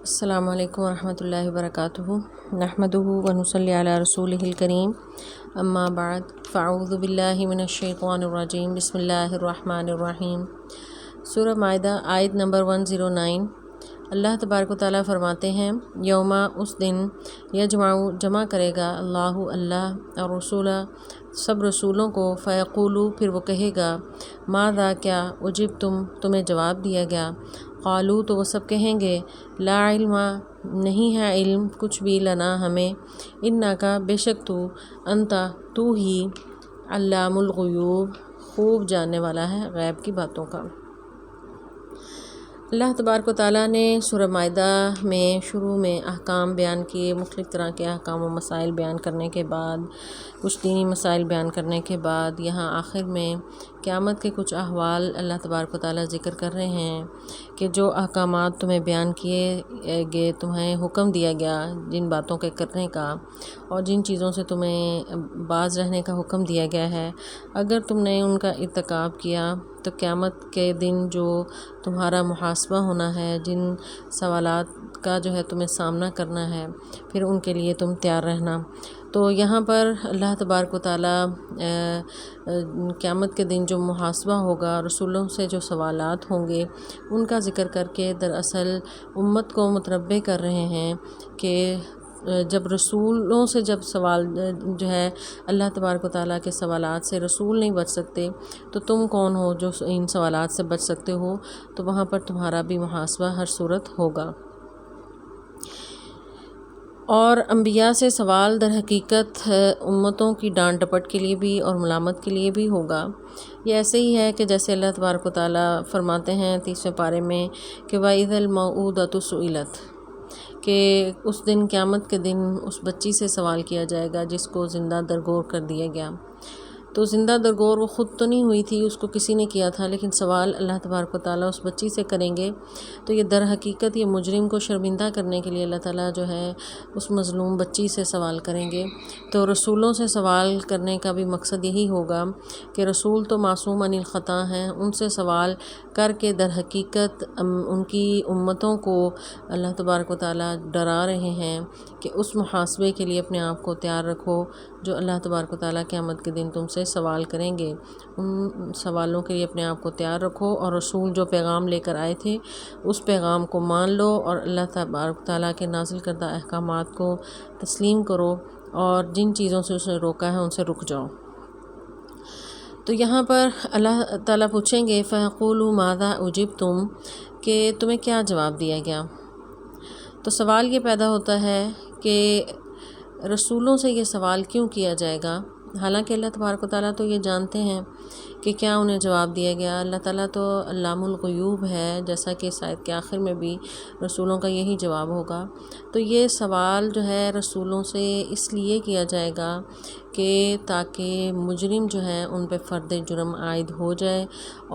السلام علیکم ورحمۃ اللہ وبرکاتہ نحمدہ ونصلی علی رسولہ الکریم اما بعد فاعوذ باللہ من الشیطان الرجیم بسم اللہ الرحمن الرحیم۔ سورہ مائدہ آیت نمبر 109۔ اللہ تبارک و تعالیٰ فرماتے ہیں یوما اس دن جمع کرے گا اللہ اور رسولہ سب رسولوں کو، فیقولو پھر وہ کہے گا ماذا کیا اجب تمہیں جواب دیا گیا، قالو تو وہ سب کہیں گے لا علم نہیں ہے علم کچھ بھی لنا ہمیں، انکا بے شک تو ہی علام الغیوب خوب جاننے والا ہے غیب کی باتوں کا۔ اللہ تبارک و تعالیٰ نے سورہ مائدہ میں شروع میں احکام بیان کیے، مختلف طرح کے احکام و مسائل بیان کرنے کے بعد، کچھ دینی مسائل بیان کرنے کے بعد، یہاں آخر میں قیامت کے کچھ احوال اللہ تبارک و تعالیٰ ذکر کر رہے ہیں کہ جو احکامات تمہیں بیان کیے گئے، تمہیں حکم دیا گیا جن باتوں کے کرنے کا اور جن چیزوں سے تمہیں باز رہنے کا حکم دیا گیا ہے، اگر تم نے ان کا ارتکاب کیا تو قیامت کے دن جو تمہارا محاسبہ ہونا ہے، جن سوالات کا جو ہے تمہیں سامنا کرنا ہے، پھر ان کے لیے تم تیار رہنا۔ تو یہاں پر اللہ تبارک و تعالیٰ قیامت کے دن جو محاسبہ ہوگا، رسولوں سے جو سوالات ہوں گے، ان کا ذکر کر کے دراصل امت کو متنبہ کر رہے ہیں کہ جب رسولوں سے جب سوال جو ہے اللہ تبارک و تعالیٰ کے سوالات سے رسول نہیں بچ سکتے تو تم کون ہو جو ان سوالات سے بچ سکتے ہو، تو وہاں پر تمہارا بھی محاسبہ ہر صورت ہوگا۔ اور انبیاء سے سوال در حقیقت امتوں کی ڈانٹ ڈپٹ کے لیے بھی اور ملامت کے لیے بھی ہوگا۔ یہ ایسے ہی ہے کہ جیسے اللہ تبارک و تعالیٰ فرماتے ہیں 30ویں پارے میں کہ وَإِذَا الْمَوْءُودَةُ سُئِلَتْ، کہ اس دن قیامت کے دن اس بچی سے سوال کیا جائے گا جس کو زندہ درگور کر دیا گیا۔ تو زندہ درگور وہ خود تو نہیں ہوئی تھی، اس کو کسی نے کیا تھا، لیکن سوال اللہ تبارک و تعالیٰ اس بچی سے کریں گے۔ تو یہ در حقیقت یہ مجرم کو شرمندہ کرنے کے لیے اللہ تعالیٰ جو ہے اس مظلوم بچی سے سوال کریں گے۔ تو رسولوں سے سوال کرنے کا بھی مقصد یہی ہوگا کہ رسول تو معصوم عن الخطا ہیں، ان سے سوال کر کے در حقیقت ان کی امتوں کو اللہ تبارک و تعالیٰ ڈرا رہے ہیں کہ اس محاسبے کے لیے اپنے آپ کو تیار رکھو جو اللہ تبارک و تعالیٰ قیامت کے دن تم سے سوال کریں گے۔ ان سوالوں کے لیے اپنے آپ کو تیار رکھو اور رسول جو پیغام لے کر آئے تھے اس پیغام کو مان لو اور اللہ تبارک و تعالیٰ کے نازل کردہ احکامات کو تسلیم کرو اور جن چیزوں سے اسے روکا ہے ان سے رک جاؤ۔ تو یہاں پر اللہ تعالیٰ پوچھیں گے فَيَقُولُوا مَاذَا أُجِبْتُمْ، کہ تمہیں کیا جواب دیا گیا۔ تو سوال یہ پیدا ہوتا ہے کہ رسولوں سے یہ سوال کیوں کیا جائے گا، حالانکہ اللہ تبارک و تعالیٰ تو یہ جانتے ہیں کہ کیا انہیں جواب دیا گیا۔ اللہ تعالیٰ تو علام الغیوب ہے، جیسا کہ اس آیت کے آخر میں بھی رسولوں کا یہی جواب ہوگا۔ تو یہ سوال جو ہے رسولوں سے اس لیے کیا جائے گا کہ تاکہ مجرم جو ہیں ان پہ فرد جرم عائد ہو جائے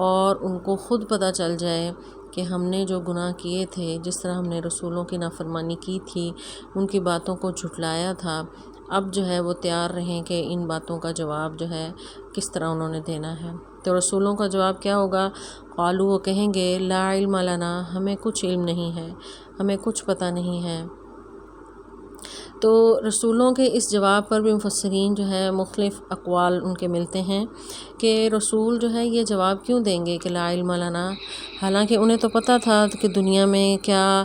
اور ان کو خود پتہ چل جائے کہ ہم نے جو گناہ کیے تھے، جس طرح ہم نے رسولوں کی نافرمانی کی تھی، ان کی باتوں کو جھٹلایا تھا، اب جو ہے وہ تیار رہیں کہ ان باتوں کا جواب جو ہے کس طرح انہوں نے دینا ہے۔ تو رسولوں کا جواب کیا ہوگا، قالو وہ کہیں گے لا علم لنا ہمیں کچھ علم نہیں ہے، ہمیں کچھ پتہ نہیں ہے۔ تو رسولوں کے اس جواب پر بھی مفسرین جو ہے مختلف اقوال ان کے ملتے ہیں کہ رسول جو ہے یہ جواب کیوں دیں گے کہ لا علم لنا، حالانکہ انہیں تو پتہ تھا کہ دنیا میں کیا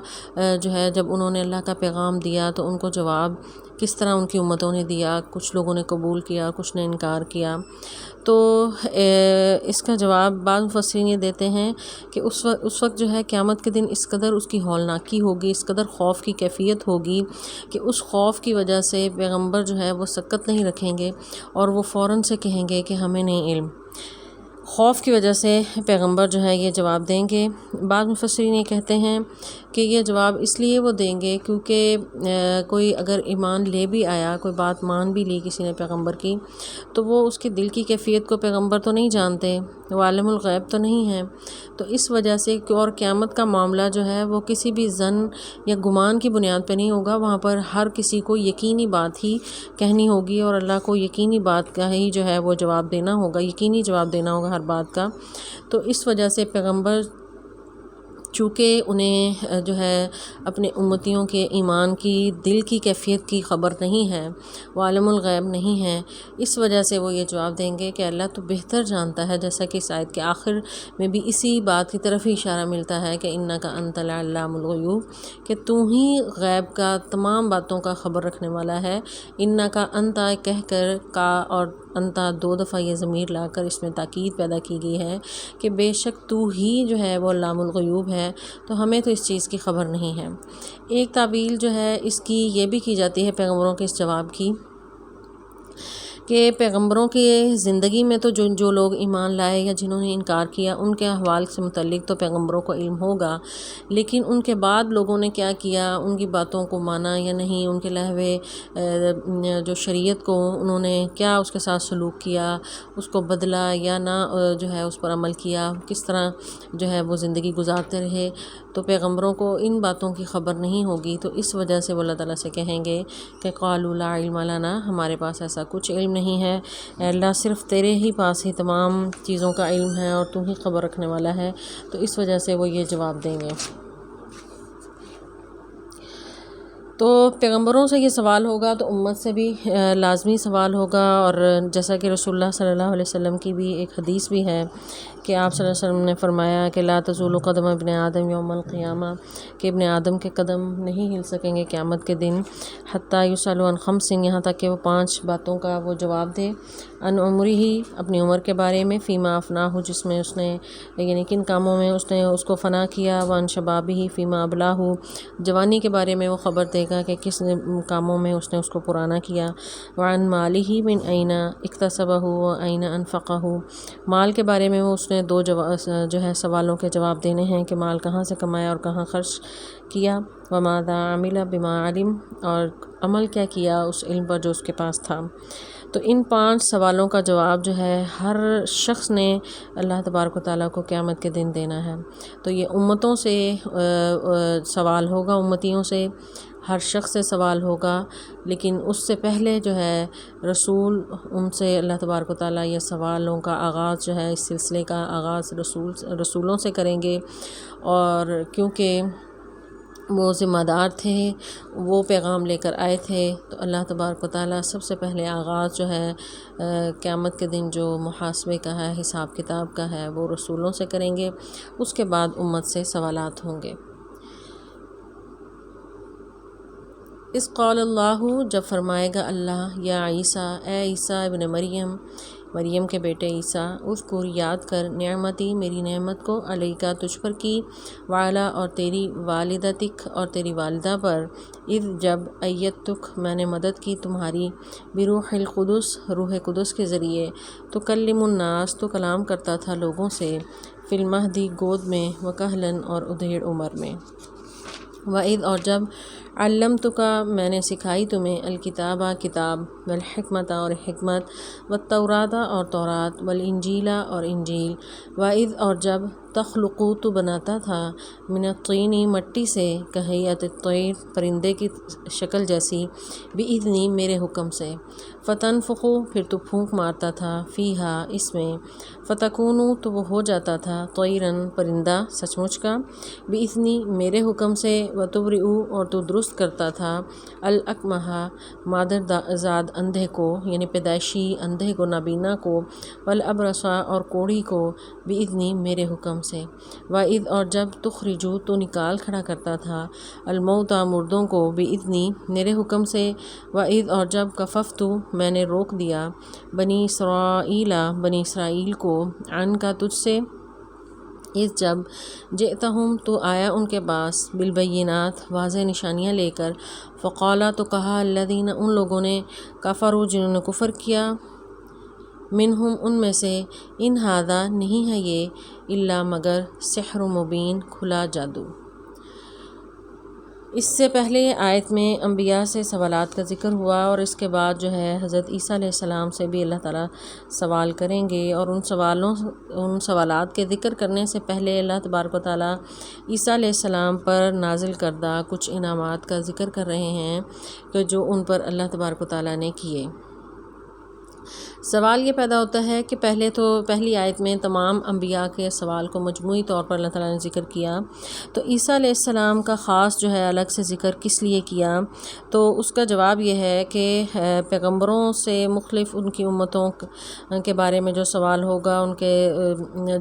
جو ہے جب انہوں نے اللہ کا پیغام دیا تو ان کو جواب کس طرح ان کی امتوں نے دیا، کچھ لوگوں نے قبول کیا، کچھ نے انکار کیا۔ تو اس کا جواب بعض مفسرین یہ دیتے ہیں کہ اس وقت جو ہے قیامت کے دن اس قدر اس کی ہولناکی ہوگی، اس قدر خوف کی کیفیت ہوگی کہ اس خوف کی وجہ سے پیغمبر جو ہے وہ سکت نہیں رکھیں گے اور وہ فوراً سے کہیں گے کہ ہمیں نہیں علم۔ خوف کی وجہ سے پیغمبر جو ہے یہ جواب دیں گے۔ بعض مفسرین یہ کہتے ہیں کہ یہ جواب اس لیے وہ دیں گے کیونکہ کوئی اگر ایمان لے بھی آیا، کوئی بات مان بھی لی کسی نے پیغمبر کی، تو وہ اس کی دل کی کیفیت کو پیغمبر تو نہیں جانتے، وہ عالم الغیب تو نہیں ہیں، تو اس وجہ سے اور قیامت کا معاملہ جو ہے وہ کسی بھی ظن یا گمان کی بنیاد پہ نہیں ہوگا، وہاں پر ہر کسی کو یقینی بات ہی کہنی ہوگی اور اللہ کو یقینی بات کا ہی جو ہے وہ جواب دینا ہوگا، یقینی جواب دینا ہوگا ہر بات کا۔ تو اس وجہ سے پیغمبر چونکہ انہیں جو ہے اپنے امتیوں کے ایمان کی دل کی کیفیت کی خبر نہیں ہے، وہ عالم الغیب نہیں ہے، اس وجہ سے وہ یہ جواب دیں گے کہ اللہ تو بہتر جانتا ہے، جیسا کہ اس آیت کے آخر میں بھی اسی بات کی طرف ہی اشارہ ملتا ہے کہ انک انت العلام الغیوب، کہ تو ہی غیب کا تمام باتوں کا خبر رکھنے والا ہے۔ انک انت کہہ کر کا اور انتا دو دفعہ یہ ضمیر لا کر اس میں تاکید پیدا کی گئی ہے کہ بے شک تو ہی جو ہے وہ علام الغیوب ہے، تو ہمیں تو اس چیز کی خبر نہیں ہے۔ ایک تعویل جو ہے اس کی یہ بھی کی جاتی ہے پیغمبروں کے اس جواب کی، کہ پیغمبروں کی زندگی میں تو جو لوگ ایمان لائے یا جنہوں نے انکار کیا ان کے احوال سے متعلق تو پیغمبروں کو علم ہوگا، لیکن ان کے بعد لوگوں نے کیا کیا، ان کی باتوں کو مانا یا نہیں، ان کے لہوے جو شریعت کو انہوں نے کیا اس کے ساتھ سلوک کیا، اس کو بدلا یا نہ جو ہے اس پر عمل کیا، کس طرح جو ہے وہ زندگی گزارتے رہے، تو پیغمبروں کو ان باتوں کی خبر نہیں ہوگی، تو اس وجہ سے وہ اللہ تعالیٰ سے کہیں گے کہ قالوا لا علم لنا، ہمارے پاس ایسا کچھ علم نہیں ہے، اے اللہ صرف تیرے ہی پاس ہی تمام چیزوں کا علم ہے اور تو ہی خبر رکھنے والا ہے، تو اس وجہ سے وہ یہ جواب دیں گے۔ تو پیغمبروں سے یہ سوال ہوگا تو امت سے بھی لازمی سوال ہوگا، اور جیسا کہ رسول اللہ صلی اللہ علیہ وسلم کی بھی ایک حدیث بھی ہے کہ آپ صلی اللہ علیہ وسلم نے فرمایا کہ لا تزول قدم ابن آدم یوم القیامہ، کہ ابن آدم کے قدم نہیں ہل سکیں گے قیامت کے دن، حتیٰ یسأل عن خمس، یہاں تک کہ وہ 5 باتوں کا وہ جواب دے، ان عمری ہی، اپنی عمر کے بارے میں، فیما افناہ، جس میں اس نے یعنی کن کاموں میں اس نے اس کو فنا کیا، وان شبابہ فیما ابلاہ، جوانی کے بارے میں وہ خبر دے گا کہ کس کاموں میں اس نے اس کو پرانا کیا، وعن مالہ من این اکتسبہ وین انفقہ، مال کے بارے میں وہ اس نے 2 جو ہے سوالوں کے جواب دینے ہیں کہ مال کہاں سے کمایا اور کہاں خرچ کیا، وماذا عمل بما علم، اور عمل کیا کیا اس علم پر جو اس کے پاس تھا۔ تو ان 5 سوالوں کا جواب جو ہے ہر شخص نے اللہ تبارک و تعالیٰ کو قیامت کے دن دینا ہے، تو یہ امتوں سے سوال ہوگا، امتیوں سے ہر شخص سے سوال ہوگا، لیکن اس سے پہلے جو ہے رسول ان سے اللہ تبارک و تعالیٰ یہ سوالوں کا آغاز جو ہے اس سلسلے کا آغاز رسولوں سے کریں گے، اور کیونکہ وہ ذمہ دار تھے، وہ پیغام لے کر آئے تھے، تو اللہ تبارک و تعالیٰ سب سے پہلے آغاز جو ہے قیامت کے دن جو محاسبے کا ہے، حساب کتاب کا ہے، وہ رسولوں سے کریں گے، اس کے بعد امت سے سوالات ہوں گے۔ اس قول اللہ، جب فرمائے گا اللہ، یا عیسیٰ، اے عیسیٰ ابن مریم، مریم کے بیٹے عیسیٰ، اذکر، یاد کر، نعمتی، میری نعمت کو، علیکہ، تجھ پر کی، وعلی، اور تیری والدتک، اور تیری والدہ پر، اذ، جب، ایدتک، میں نے مدد کی تمہاری، بروح القدس، روح قدس کے ذریعے، تکلم الناس، تو کلام کرتا تھا لوگوں سے، فی المہدی، گود میں، وکہلاً، اور ادھیڑ عمر میں، وَإِذْ، اور جب، علمتک، میں نے سکھائی تمہیں، الکتابہ، کتاب، والحکمت، اور حکمت، والتوراۃ، اور تورات، والانجیل، اور انجیل، وَإِذْ، اور جب، تخلق، تو بناتا تھا، من الطین، مٹی سے، کہیئت الطیر، پرندے کی شکل جیسی، بإذنی، میرے حکم سے، فتنفخ، پھر تو پھونک مارتا تھا، فیہا، اس میں، فتکون، تو وہ ہو جاتا تھا، طیراً، پرندہ، سچ مچ کا، بإذنی، میرے حکم سے، وتبرئ، اور تو درست کرتا تھا، الاکمہ، مادر زاد اندھے کو، یعنی پیدائشی اندھے کو، نابینا کو، والابرص، اور کوڑھی کو، بإذنی، میرے حکم سے، وَإِذْ، اور جب، تخرج، تو نکال کھڑا کرتا تھا، الموتیٰ، مردوں کو، بإذنی، میرے حکم سے، وَإِذْ، اور جب، کففت، میں نے روک دیا، بنی اسرائیل، بنی اسرائیل کو، عنک، تجھ سے، اذ، جب، جئتہم، تو آیا ان کے پاس، بالبینات، واضح نشانیاں لے کر، فقالا، تو کہا، الذین، ان لوگوں نے، کفروا، جنہوں نے کفر کیا، منہم، ان میں سے، ان ھذا، نہیں ہے یہ، الا، مگر، سحر مبین، کھلا جادو۔ اس سے پہلے آیت میں انبیاء سے سوالات کا ذکر ہوا، اور اس کے بعد جو ہے حضرت عیسیٰ علیہ السلام سے بھی اللہ تعالیٰ سوال کریں گے، اور ان سوالات کے ذکر کرنے سے پہلے اللہ تبارک و تعالیٰ عیسیٰ علیہ السلام پر نازل کردہ کچھ انعامات کا ذکر کر رہے ہیں کہ جو ان پر اللہ تبارک و تعالیٰ نے کیے۔ سوال یہ پیدا ہوتا ہے کہ پہلی آیت میں تمام انبیاء کے سوال کو مجموعی طور پر اللہ تعالیٰ نے ذکر کیا، تو عیسیٰ علیہ السلام کا خاص جو ہے الگ سے ذکر کس لیے کیا؟ تو اس کا جواب یہ ہے کہ پیغمبروں سے مختلف ان کی امتوں کے بارے میں جو سوال ہوگا، ان کے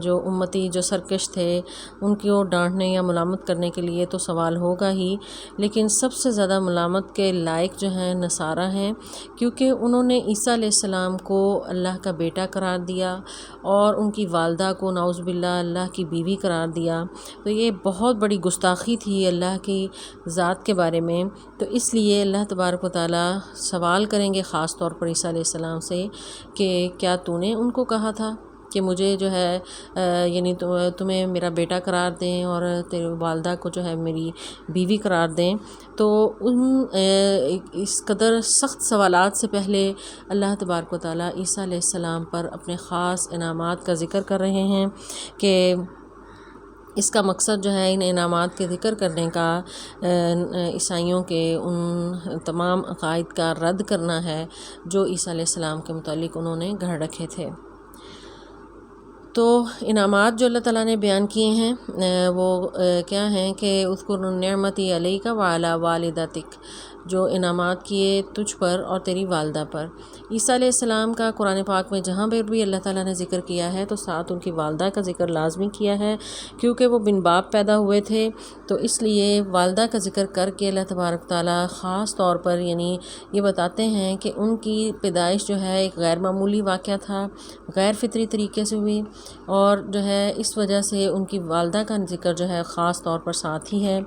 جو امتی جو سرکش تھے ان کو ڈانٹنے یا ملامت کرنے کے لیے تو سوال ہوگا ہی، لیکن سب سے زیادہ ملامت کے لائق جو ہیں نصارہ ہیں، کیونکہ انہوں نے عیسیٰ علیہ السلام کو اللہ کا بیٹا قرار دیا اور ان کی والدہ کو نعوذ باللہ اللہ کی بیوی قرار دیا۔ تو یہ بہت بڑی گستاخی تھی اللہ کی ذات کے بارے میں، تو اس لیے اللہ تبارک و تعالیٰ سوال کریں گے خاص طور پر عیسیٰ علیہ السلام سے کہ کیا تو نے ان کو کہا تھا کہ مجھے جو ہے یعنی تمہیں میرا بیٹا قرار دیں اور تیری والدہ کو جو ہے میری بیوی قرار دیں؟ تو اس قدر سخت سوالات سے پہلے اللہ تبارک و تعالیٰ عیسیٰ علیہ السلام پر اپنے خاص انعامات کا ذکر کر رہے ہیں کہ اس کا مقصد جو ہے ان انعامات کے ذکر کرنے کا عیسائیوں کے ان تمام عقائد کا رد کرنا ہے جو عیسیٰ علیہ السلام کے متعلق انہوں نے گھڑ رکھے تھے۔ تو انعامات جو اللہ تعالیٰ نے بیان کیے ہیں وہ کیا ہیں کہ اذکر نعمتی علیک وعلی والدتک، جو انعامات کیے تجھ پر اور تیری والدہ پر۔ عیسیٰ علیہ السلام کا قرآن پاک میں جہاں پر بھی اللہ تعالیٰ نے ذکر کیا ہے تو ساتھ ان کی والدہ کا ذکر لازمی کیا ہے، کیونکہ وہ بن باپ پیدا ہوئے تھے، تو اس لیے والدہ کا ذکر کر کے اللہ تبارک تعالیٰ خاص طور پر یعنی یہ بتاتے ہیں کہ ان کی پیدائش جو ہے ایک غیر معمولی واقعہ تھا، غیر فطری طریقے سے ہوئی، اور جو ہے اس وجہ سے ان کی والدہ کا ذکر جو ہے خاص طور پر ساتھ ہی ہے۔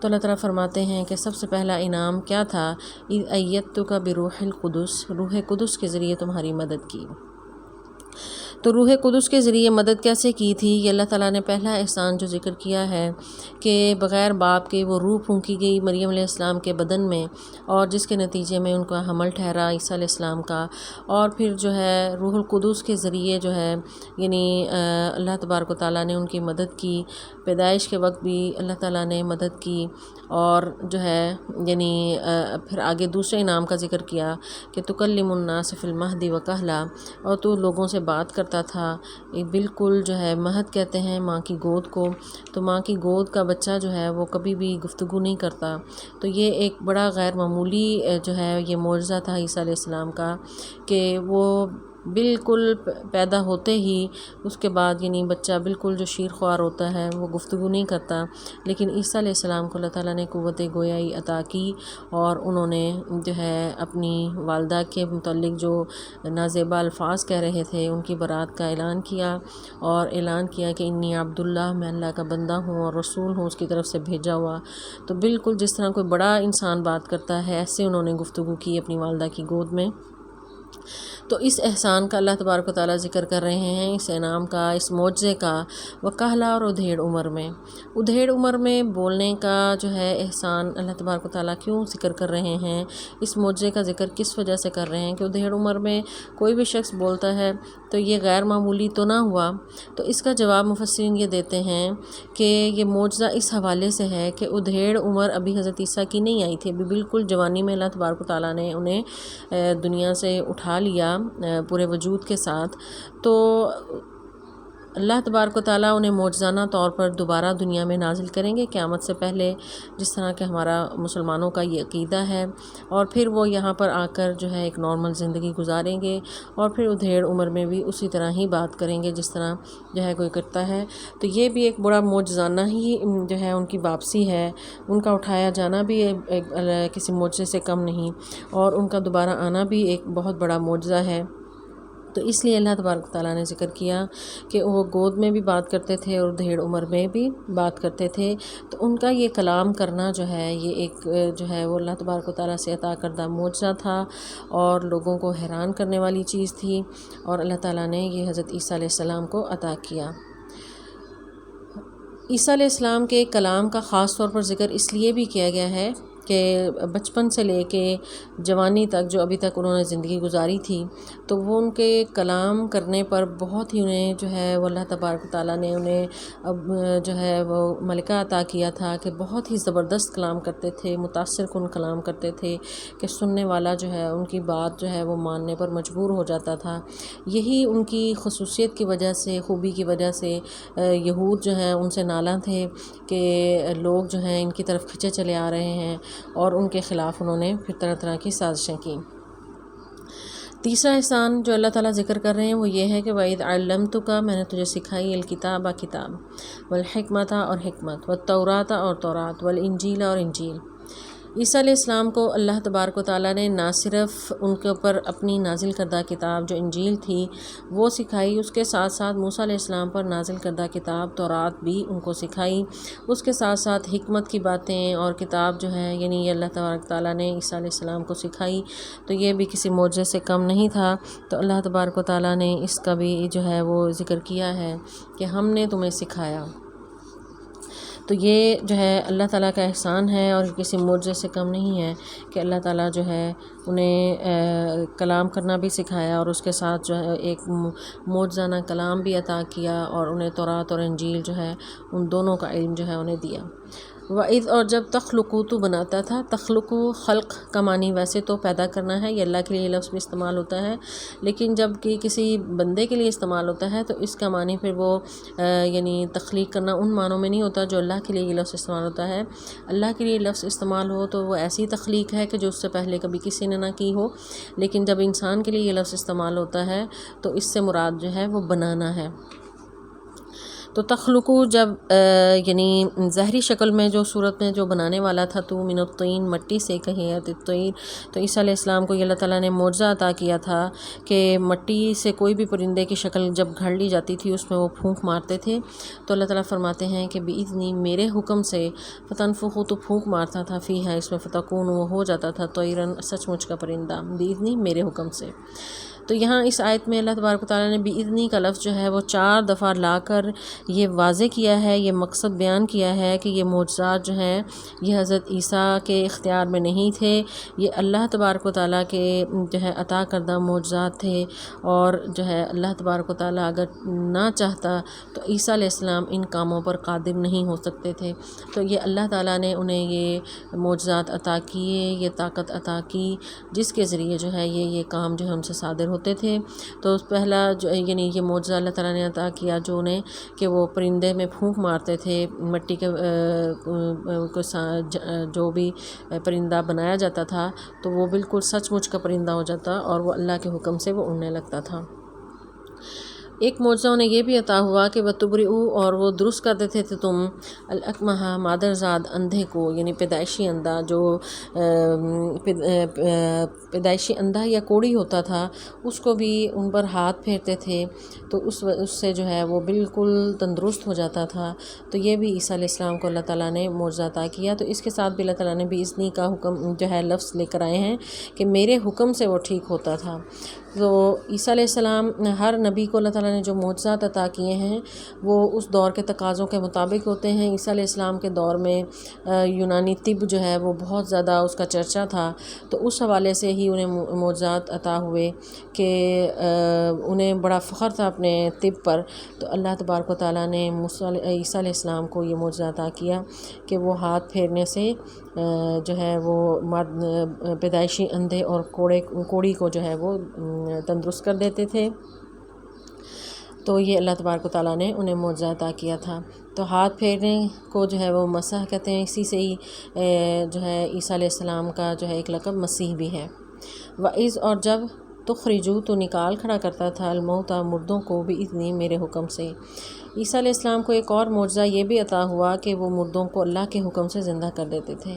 تو اللہ تعالیٰ فرماتے ہیں کہ سب سے پہلا انعام کیا تھا؟ ایدتک بروح القدس، روح قدس کے ذریعے تمہاری مدد کی۔ تو روح قدس کے ذریعے مدد کیسے کی تھی؟ یہ اللہ تعالیٰ نے پہلا احسان جو ذکر کیا ہے کہ بغیر باپ کے وہ روح پھونکی گئی مریم علیہ السلام کے بدن میں، اور جس کے نتیجے میں ان کا حمل ٹھہرا عیسیٰ علیہ السلام کا، اور پھر جو ہے روح القدس کے ذریعے جو ہے یعنی اللہ تبارک و تعالیٰ نے ان کی مدد کی، پیدائش کے وقت بھی اللہ تعالیٰ نے مدد کی، اور جو ہے یعنی پھر آگے دوسرے انعام کا ذکر کیا کہ تکلم الناس فی المہد وکہلا، اور تو لوگوں سے بات کرتا تھا بالکل جو ہے مہد کہتے ہیں ماں کی گود کو، تو ماں کی گود کا بچہ جو ہے وہ کبھی بھی گفتگو نہیں کرتا۔ تو یہ ایک بڑا غیر معمولی جو ہے یہ معجزہ تھا عیسیٰ علیہ السلام کا کہ وہ بالکل پیدا ہوتے ہی اس کے بعد یعنی بچہ بالکل جو شیر خوار ہوتا ہے وہ گفتگو نہیں کرتا، لیکن عیسیٰ علیہ السلام کو اللہ تعالیٰ نے قوت گویائی عطا کی، اور انہوں نے جو ہے اپنی والدہ کے متعلق جو نازیبا الفاظ کہہ رہے تھے ان کی برات کا اعلان کیا، اور اعلان کیا کہ انی عبداللہ، میں اللہ کا بندہ ہوں اور رسول ہوں اس کی طرف سے بھیجا ہوا۔ تو بالکل جس طرح کوئی بڑا انسان بات کرتا ہے ایسے انہوں نے گفتگو کی اپنی والدہ کی گود میں۔ تو اس احسان کا اللہ تبارک و تعالیٰ ذکر کر رہے ہیں، اس انعام کا، اس معجزے کا، وکہلا، اور ادھیڑ عمر میں۔ ادھیڑ عمر میں بولنے کا جو ہے احسان اللہ تبارک و تعالیٰ کیوں ذکر کر رہے ہیں، اس معجزے کا ذکر کس وجہ سے کر رہے ہیں کہ ادھیڑ عمر میں کوئی بھی شخص بولتا ہے تو یہ غیر معمولی تو نہ ہوا؟ تو اس کا جواب مفسرین یہ دیتے ہیں کہ یہ معجزہ اس حوالے سے ہے کہ ادھیڑ عمر ابھی حضرت عیسیٰ کی نہیں آئی تھی، ابھی بالکل جوانی میں اللہ تبارک و تعالیٰ نے انہیں دنیا سے اٹھا لیا پورے وجود کے ساتھ۔ تو اللہ تبارک و تعالیٰ انہیں معجزانہ طور پر دوبارہ دنیا میں نازل کریں گے قیامت سے پہلے، جس طرح کہ ہمارا مسلمانوں کا یہ عقیدہ ہے، اور پھر وہ یہاں پر آ کر جو ہے ایک نارمل زندگی گزاریں گے، اور پھر ادھیڑ عمر میں بھی اسی طرح ہی بات کریں گے جس طرح جو ہے کوئی کرتا ہے۔ تو یہ بھی ایک بڑا معجزانہ ہی جو ہے ان کی واپسی ہے، ان کا اٹھایا جانا بھی کسی معجزے سے کم نہیں، اور ان کا دوبارہ آنا بھی ایک بہت بڑا معجزہ ہے۔ تو اس لیے اللہ تبارک تعالیٰ نے ذکر کیا کہ وہ گود میں بھی بات کرتے تھے اور ادھیڑ عمر میں بھی بات کرتے تھے، تو ان کا یہ کلام کرنا جو ہے یہ ایک جو ہے وہ اللہ تبارک و تعالیٰ سے عطا کردہ معجزہ تھا، اور لوگوں کو حیران کرنے والی چیز تھی، اور اللہ تعالیٰ نے یہ حضرت عیسیٰ علیہ السلام کو عطا کیا۔ عیسیٰ علیہ السلام کے کلام کا خاص طور پر ذکر اس لیے بھی کیا گیا ہے کہ بچپن سے لے کے جوانی تک جو ابھی تک انہوں نے زندگی گزاری تھی، تو وہ ان کے کلام کرنے پر بہت ہی انہیں جو ہے وہ اللہ تبارک و تعالیٰ نے انہیں اب جو ہے وہ ملکہ عطا کیا تھا کہ بہت ہی زبردست کلام کرتے تھے، متاثر کن کلام کرتے تھے کہ سننے والا جو ہے ان کی بات جو ہے وہ ماننے پر مجبور ہو جاتا تھا۔ یہی ان کی خصوصیت کی وجہ سے، خوبی کی وجہ سے یہود جو ہیں ان سے نالاں تھے کہ لوگ جو ہیں ان کی طرف کھنچے چلے آ رہے ہیں، اور ان کے خلاف انہوں نے پھر طرح طرح کی سازشیں کی۔ تیسرا احسان جو اللہ تعالیٰ ذکر کر رہے ہیں وہ یہ ہے کہ وَإِذْ عَلَّمْتُكَ، میں نے تجھے سکھائی الکتاب کتاب، والحکمت اور حکمت، والتوراۃ اور تورات، والانجیل اور انجیل۔ عیسیٰ علیہ السلام کو اللہ تبارک و تعالیٰ نے نہ صرف ان کے اوپر اپنی نازل کردہ کتاب جو انجیل تھی وہ سکھائی، اس کے ساتھ ساتھ موسیٰ علیہ السلام پر نازل کردہ کتاب تورات بھی ان کو سکھائی، اس کے ساتھ ساتھ حکمت کی باتیں اور کتاب جو ہے یعنی اللہ تبارک و تعالیٰ نے عیسیٰ علیہ السلام کو سکھائی، تو یہ بھی کسی معجزے سے کم نہیں تھا۔ تو اللہ تبارک و تعالیٰ نے اس کا بھی جو ہے وہ ذکر کیا ہے کہ ہم نے تمہیں سکھایا۔ تو یہ جو ہے اللہ تعالیٰ کا احسان ہے اور کسی معجزے سے کم نہیں ہے کہ اللہ تعالیٰ جو ہے انہیں کلام کرنا بھی سکھایا، اور اس کے ساتھ جو ہے ایک معجزانہ کلام بھی عطا کیا، اور انہیں تورات اور انجیل جو ہے ان دونوں کا علم جو ہے انہیں دیا۔ وَإِذْ، اور جب تخلقو، تو بناتا تھا، تخلقو خلق کا معنی ویسے تو پیدا کرنا ہے، یہ اللہ کے لیے لفظ بھی استعمال ہوتا ہے، لیکن جب کہ کسی بندے کے لیے استعمال ہوتا ہے تو اس کا معنی پھر وہ یعنی تخلیق کرنا ان معنوں میں نہیں ہوتا جو اللہ کے لیے یہ لفظ استعمال ہوتا ہے۔ اللہ کے لیے لفظ استعمال ہو تو وہ ایسی تخلیق ہے کہ جو اس سے پہلے کبھی کسی نے نہ کی ہو، لیکن جب انسان کے لیے یہ لفظ استعمال ہوتا ہے تو اس سے مراد جو ہے وہ بنانا ہے۔ تو تخلقو جب یعنی ظاہری شکل میں جو صورت میں جو بنانے والا تھا، تو من الطین، مٹی سے کہیت الطیر، تو عیسیٰ علیہ السلام کو یہ اللہ تعالیٰ نے معجزہ عطا کیا تھا کہ مٹی سے کوئی بھی پرندے کی شکل جب گھڑ لی جاتی تھی اس میں وہ پھونک مارتے تھے، تو اللہ تعالیٰ فرماتے ہیں کہ بِإِذْنِی، میرے حکم سے، فتنفخ، تو پھونک مارتا تھا، فیہا، اس میں، فتکون، وہ ہو جاتا تھا، طیراً، سچ مچ کا پرندہ، بِإِذْنِی، میرے حکم سے۔ تو یہاں اس آیت میں اللہ تبارک و تعالیٰ نے بِإِذْنِی کا لفظ جو ہے وہ 4 دفعہ لا کر یہ واضح کیا ہے، یہ مقصد بیان کیا ہے کہ یہ معجزات جو ہیں یہ حضرت عیسیٰ کے اختیار میں نہیں تھے، یہ اللہ تبارک و تعالیٰ کے جو ہے عطا کردہ معجزات تھے، اور جو ہے اللہ تبارک و تعالیٰ اگر نہ چاہتا تو عیسیٰ علیہ السلام ان کاموں پر قادر نہیں ہو سکتے تھے۔ تو یہ اللہ تعالیٰ نے انہیں یہ معجزات عطا کیے، یہ طاقت عطا کی، جس کے ذریعے جو ہے یہ کام جو ہے ان سے صادر ہوتے تھے۔ تو پہلا جو یعنی یہ معجزہ اللہ تعالیٰ نے عطا کیا جو انہیں کہ وہ پرندے میں پھونک مارتے تھے، مٹی کے جو بھی پرندہ بنایا جاتا تھا تو وہ بالکل سچ مچ کا پرندہ ہو جاتا، اور وہ اللہ کے حکم سے وہ اڑنے لگتا تھا۔ ایک معجزہ انہیں یہ بھی عطا ہوا کہ وَتُبْرِئُ، اور وہ درست کر دیتے تھے تم الأکمہ، مادرزاد اندھے کو، یعنی پیدائشی اندھا، جو پیدائشی اندھا یا کوڑی ہوتا تھا اس کو بھی ان پر ہاتھ پھیرتے تھے تو اس سے جو ہے وہ بالکل تندرست ہو جاتا تھا۔ تو یہ بھی عیسیٰ علیہ السلام کو اللہ تعالیٰ نے معجزہ عطا کیا۔ تو اس کے ساتھ بھی اللہ تعالیٰ نے بِإِذْنِی کا حکم جو ہے لفظ لے کر آئے ہیں کہ میرے حکم سے وہ ٹھیک ہوتا تھا۔ تو عیسیٰ علیہ السلام، ہر نبی کو اللہ تعالیٰ نے جو معجزات عطا کیے ہیں وہ اس دور کے تقاضوں کے مطابق ہوتے ہیں۔ عیسیٰ علیہ السلام کے دور میں یونانی طب جو ہے وہ بہت زیادہ اس کا چرچا تھا، تو اس حوالے سے ہی انہیں معجزات عطا ہوئے کہ انہیں بڑا فخر تھا اپنے طب پر۔ تو اللہ تبارک و تعالیٰ نے عیسیٰ علیہ السلام کو یہ معجزہ عطا کیا کہ وہ ہاتھ پھیرنے سے جو ہے وہ پیدائشی اندھے اور کوڑی کو جو ہے وہ تندرست کر دیتے تھے۔ تو یہ اللہ تبارک و تعالیٰ نے انہیں معجزہ عطا کیا تھا۔ تو ہاتھ پھیرنے کو جو ہے وہ مسح کہتے ہیں، اسی سے ہی جو ہے عیسیٰ علیہ السلام کا جو ہے ایک لقب مسیح بھی ہے۔ وَإِذْ، اور جب تخرجو، تو نکال کھڑا کرتا تھا الموتیٰ، مردوں کو، بِإِذْنِی، میرے حکم سے۔ عیسیٰ علیہ السلام کو ایک اور معجزہ یہ بھی عطا ہوا کہ وہ مردوں کو اللہ کے حکم سے زندہ کر دیتے تھے۔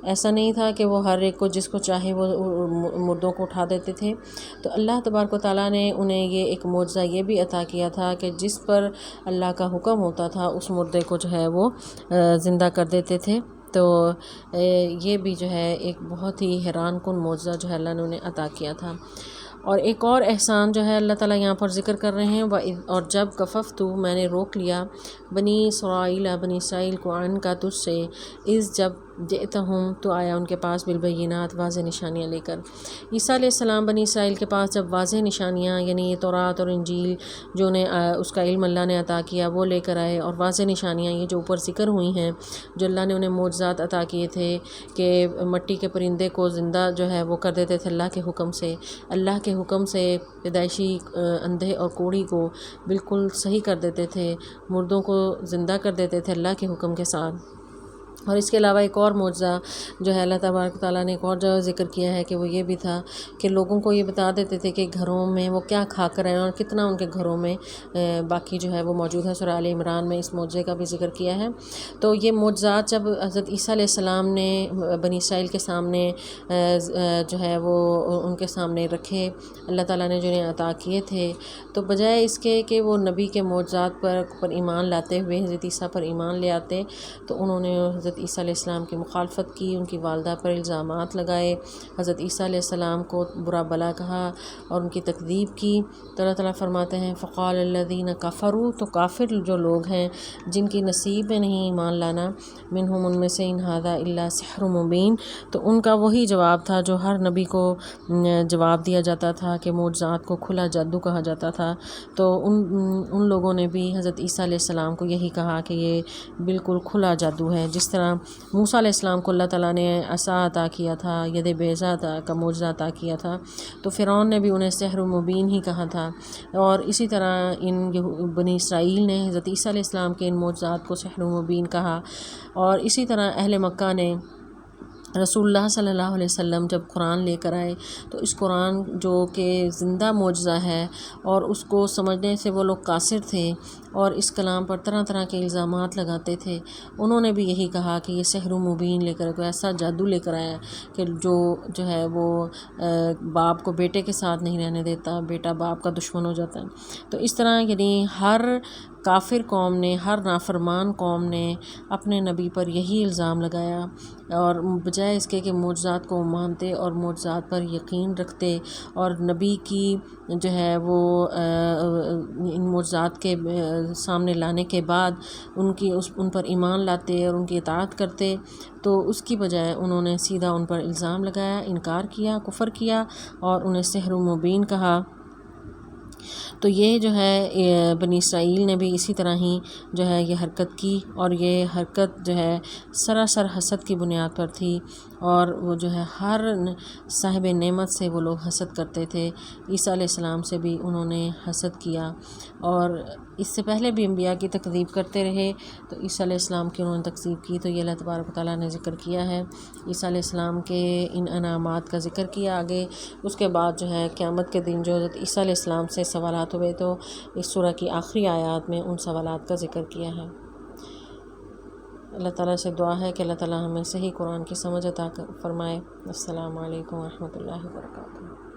ایسا نہیں تھا کہ وہ ہر ایک کو جس کو چاہے وہ مردوں کو اٹھا دیتے تھے۔ تو اللہ تبارک و تعالیٰ نے انہیں یہ ایک معجزہ یہ بھی عطا کیا تھا کہ جس پر اللہ کا حکم ہوتا تھا اس مردے کو جو ہے وہ زندہ کر دیتے تھے۔ تو یہ بھی جو ہے ایک بہت ہی حیران کن معجزہ جو ہے اللہ نے انہیں عطا کیا تھا۔ اور ایک اور احسان جو ہے اللہ تعالیٰ یہاں پر ذکر کر رہے ہیں، اور جب کففتُ، میں نے روک لیا، بنی اسرائیل، بنی اسرائیل کو، عن کا، تجھ سے، اس جب جئتہم تو آیا ان کے پاس بالبینات واضح نشانیاں لے کر۔ عیسیٰ علیہ السلام بنی اسرائیل کے پاس جب واضح نشانیاں یعنی یہ تورات اور انجیل جو انہیں اس کا علم اللہ نے عطا کیا وہ لے کر آئے، اور واضح نشانیاں یہ جو اوپر ذکر ہوئی ہیں جو اللہ نے انہیں معجزات عطا کیے تھے کہ مٹی کے پرندے کو زندہ جو ہے وہ کر دیتے تھے اللہ کے حکم سے پیدائشی اندھے اور کوڑھی کو بالکل صحیح کر دیتے تھے، مردوں کو زندہ کر دیتے تھے اللہ کے حکم کے ساتھ۔ اور اس کے علاوہ ایک اور معجزہ جو ہے اللہ تبارک تعالیٰ نے ایک اور جگہ ذکر کیا ہے کہ وہ یہ بھی تھا کہ لوگوں کو یہ بتا دیتے تھے کہ گھروں میں وہ کیا کھا کر آئے اور کتنا ان کے گھروں میں باقی جو ہے وہ موجود ہے۔ سورہ آل عمران میں اس معجزے کا بھی ذکر کیا ہے۔ تو یہ معجزات جب حضرت عیسیٰ علیہ السلام نے بنی اسرائیل کے سامنے جو ہے وہ ان کے سامنے رکھے، اللہ تعالیٰ نے جو انہیں عطا کیے تھے، تو بجائے اس کے کہ وہ نبی کے معجزات پر ایمان لاتے ہوئے حضرت عیسیٰ پر ایمان لے آتے، تو انہوں نے حضرت عیسیٰ علیہ السلام کی مخالفت کی، ان کی والدہ پر الزامات لگائے، حضرت عیسیٰ علیہ السلام کو برا بلا کہا اور ان کی تکذیب کی۔ تو اللہ تعالیٰ فرماتے ہیں فقال الذین کفروا، تو کافر جو لوگ ہیں جن کی نصیب میں نہیں ایمان لانا، منہم ان میں سے ان ھذا الا سحر مبین، تو ان کا وہی جواب تھا جو ہر نبی کو جواب دیا جاتا تھا کہ معجزات کو کھلا جادو کہا جاتا تھا۔ تو ان لوگوں نے بھی حضرت عیسیٰ علیہ السلام کو یہی کہا کہ یہ بالکل کھلا جادو ہے، جس طرح موسیٰ علیہ السلام کو اللہ تعالیٰ نے عصا عطا کیا تھا، ید بیضا کا معجزہ عطا کیا تھا، تو فرعون نے بھی انہیں سحر مبین ہی کہا تھا۔ اور اسی طرح ان بنی اسرائیل نے حضرت عیسیٰ علیہ السلام کے ان معجزات کو سحر مبین کہا، اور اسی طرح اہل مکہ نے رسول اللہ صلی اللہ علیہ وسلم جب قرآن لے کر آئے تو اس قرآن جو کہ زندہ معجزہ ہے اور اس کو سمجھنے سے وہ لوگ قاصر تھے اور اس کلام پر طرح طرح کے الزامات لگاتے تھے، انہوں نے بھی یہی کہا کہ یہ سحر مبین لے کر کوئی ایسا جادو لے کر آیا کہ جو ہے وہ باپ کو بیٹے کے ساتھ نہیں رہنے دیتا، بیٹا باپ کا دشمن ہو جاتا ہے۔ تو اس طرح یعنی ہر کافر قوم نے، ہر نافرمان قوم نے اپنے نبی پر یہی الزام لگایا، اور بجائے اس کے کہ معجزات کو مانتے اور معجزات پر یقین رکھتے اور نبی کی جو ہے وہ ان معجزات کے سامنے لانے کے بعد ان پر ایمان لاتے اور ان کی اطاعت کرتے، تو اس کی بجائے انہوں نے سیدھا ان پر الزام لگایا، انکار کیا، کفر کیا اور انہیں سحر مبین کہا۔ تو یہ جو ہے بنی اسرائیل نے بھی اسی طرح ہی جو ہے یہ حرکت کی، اور یہ حرکت جو ہے سراسر حسد کی بنیاد پر تھی، اور وہ جو ہے ہر صاحب نعمت سے وہ لوگ حسد کرتے تھے۔ عیسیٰ علیہ السلام سے بھی انہوں نے حسد کیا، اور اس سے پہلے بھی انبیاء کی تکذیب کرتے رہے، تو عیسیٰ علیہ السلام کی انہوں نے تکذیب کی، تو یہ اللہ تبارک و تعالیٰ نے ذکر کیا ہے عیسیٰ علیہ السلام کے ان انعامات کا ذکر کیا آگے۔ اس کے بعد جو ہے قیامت کے دن جو حضرت عیسیٰ علیہ السلام سے سوالات ہوئے تو اس سورہ کی آخری آیات میں ان سوالات کا ذکر کیا ہے۔ اللہ تعالیٰ سے دعا ہے کہ اللہ تعالیٰ ہمیں صحیح قرآن کی سمجھ عطا فرمائے۔ السلام علیکم ورحمۃ اللہ وبرکاتہ۔